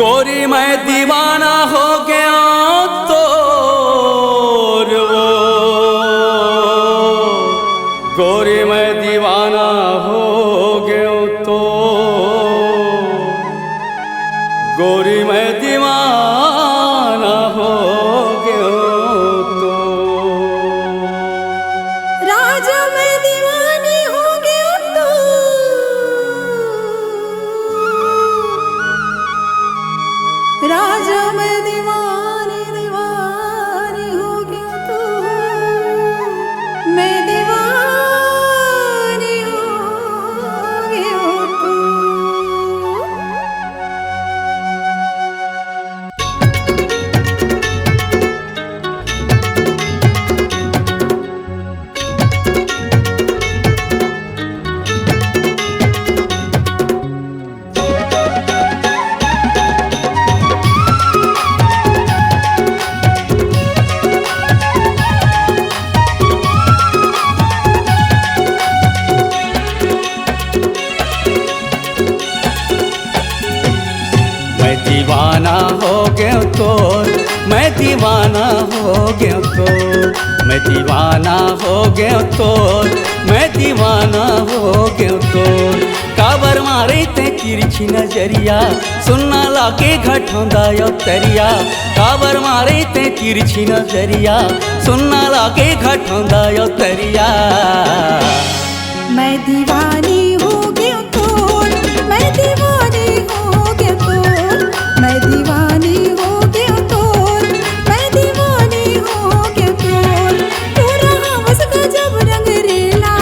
गोरी मैं दीवाना हो गया तो वो गोरी मैं दीवाना हो गया तो गोरी मैं दीवाना हो गया तो राजा मैं दीवानी हो गया तो राजा मैं दीवानी दीवानी हो गया तो मैं दीवानी हो गया तो मैं दीवाना हो गया तो मैं दीवाना हो गया तो मैं दीवाना हो गया तो मैं दीवाना हो गया तो काबर मारे ते तिरछी नजरिया सुनना लागे घटोंदा यो तरिया काबर मारे ते तिरछी नजरिया सुनना लागे घटोंदा यो तरिया मैं दीवानी हो गया तो मैं दीवानी हो गया तो मैं दीवानी हो गया तो मैं दीवानी हो गया तो पूरा हवस का जब रंग रेला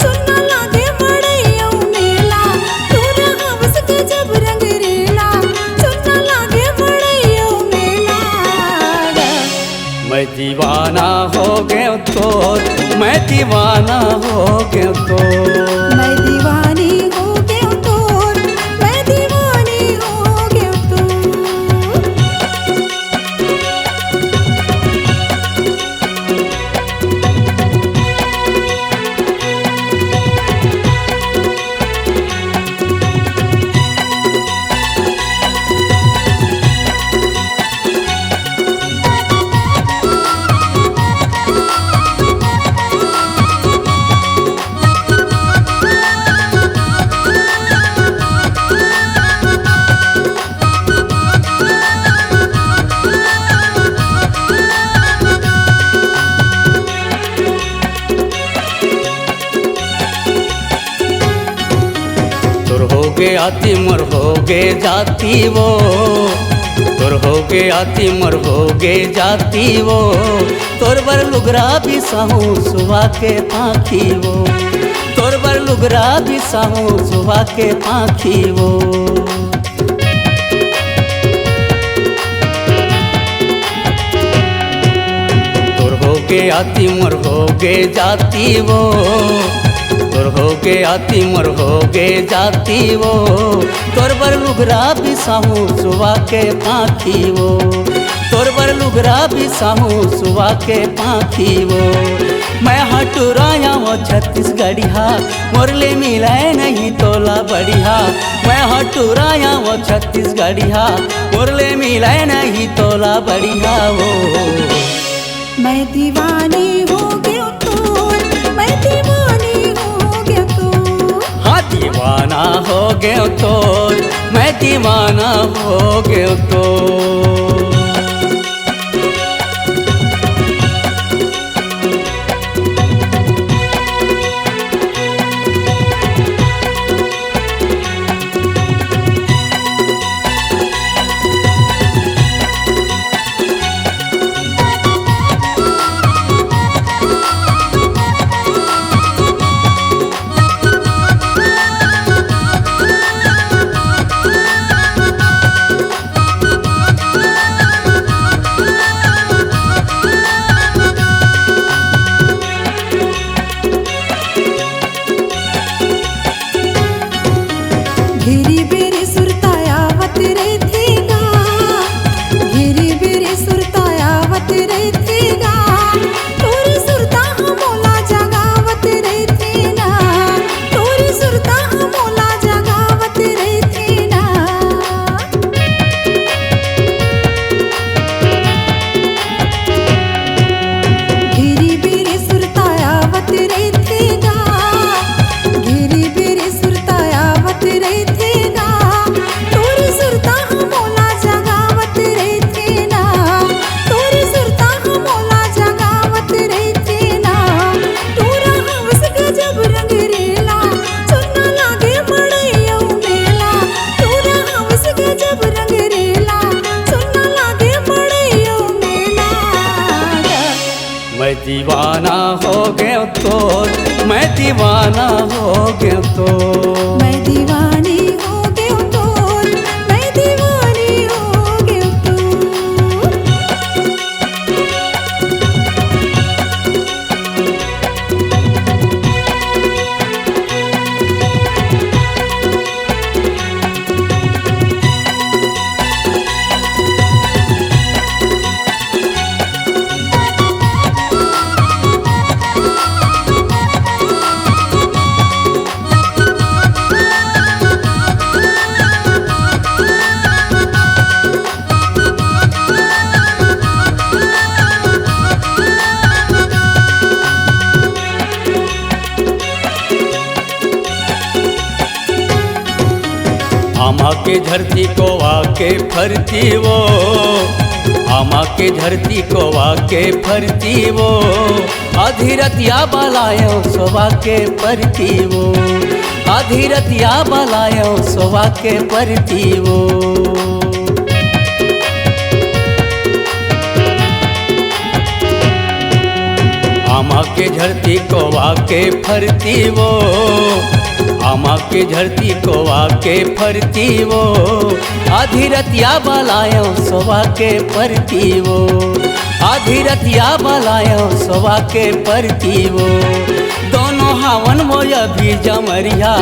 सुनना लागे मड़ैया मेला पूरा हवस का जब रंग रेला सुनना लागे मड़ैया मेला मैं दीवाना हो गया तो मैं दीवाना हो गया तो मैं दीवानी हो गया तो मैं दीवानी हो गया तो आती मर हो गे जाती वो तोर हो गे आती मर हो गे जाती वो तोर बर लुगरा भी साहू सुबह के पाखी वो तोर बर लुगरा भी साहू सुबह के पाखी वो तोर हो गे आती मर हो गे जाती वो तोर हो गे आती मर हो गे जाती वो तोर बर लुगरा भी साहू सुबह के पाखी वो तोर बर लुगरा भी साहू सुबह के पाखी वो मैं हटुराया वो छत्तीसगढ़िया मोरले मिलाए नहीं तोला बढ़िया मैं हटुराया वो छत्तीसगढ़िया मोरले मिलाए नहीं तोला बढ़िया वो मैं दीवानी हो गया तो मैं दीवानी हो गया तो हाँ दीवाना हो गया तो मैं दीवाना हो गया तो दीवाना हो गया तोर, मैं दीवाना हो गया तोर। मैं दीवानी हो गया तोर, मैं दीवानी हो गया तोर। आमा के धरती को आके फरती वो, आमा के धरती को आके फरती वो, आधी रतिया बलायो सोवा के परती वो, आधी रतिया बलायो सोवा के परती वो। आमा के धरती को आके फरती वो, आमा के धरती को आके फरती वो, आधी रतिया बलायो सोवा के परती वो, आधी रतिया बलायो सोवा के परती वो। दोनों हावन मोया भी जमरिया,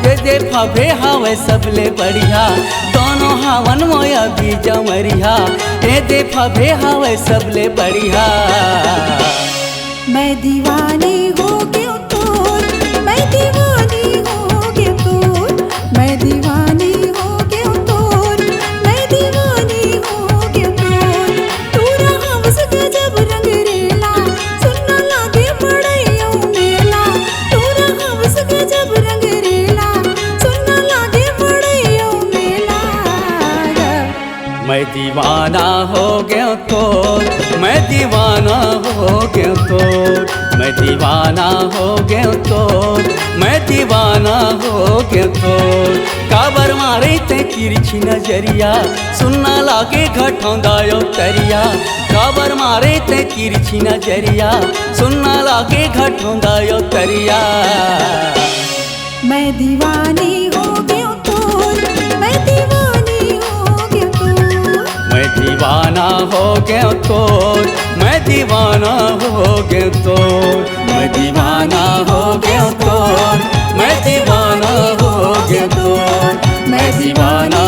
ये दे फबे हावे सबले बढ़िया। दोनों हावन मोया भी जमरिया, ये दे फबे हावे सबले बढ़िया। मैं दीवानी हो गया तोर, मैं दीवानी हो गया तोर, मैं दीवानी हो गया तोर, मैं दीवानी हो गया तोर। तू रहा बस गजब रंग रेला, सुनना लागे मड़ैयो मेला। तू रहा बस गजब रंग रेला, सुनना लागे मड़ैयो मेला। मैं दीवाना हो गया तोर, मैं दीवाना हो गया तोर, मैं दीवाना हो गया तोर, मैं दीवाना हो गया तोर। काबर मारे ते तिरछी नजरिया, सुनना लागे घटौंदायो तरिया। काबर मारे ते तिरछी नजरिया, सुनना लागे घटौंदायो तरिया। मैं दीवानी हो गया तोर, मैं दीवानी हो गया तोर। मैं दीवाना हो गया तोर, मैं दीवाना हो गया तोर, मैं दीवाना हो गया तोर, मैं दीवाना हो गया तोर, मैं दीवाना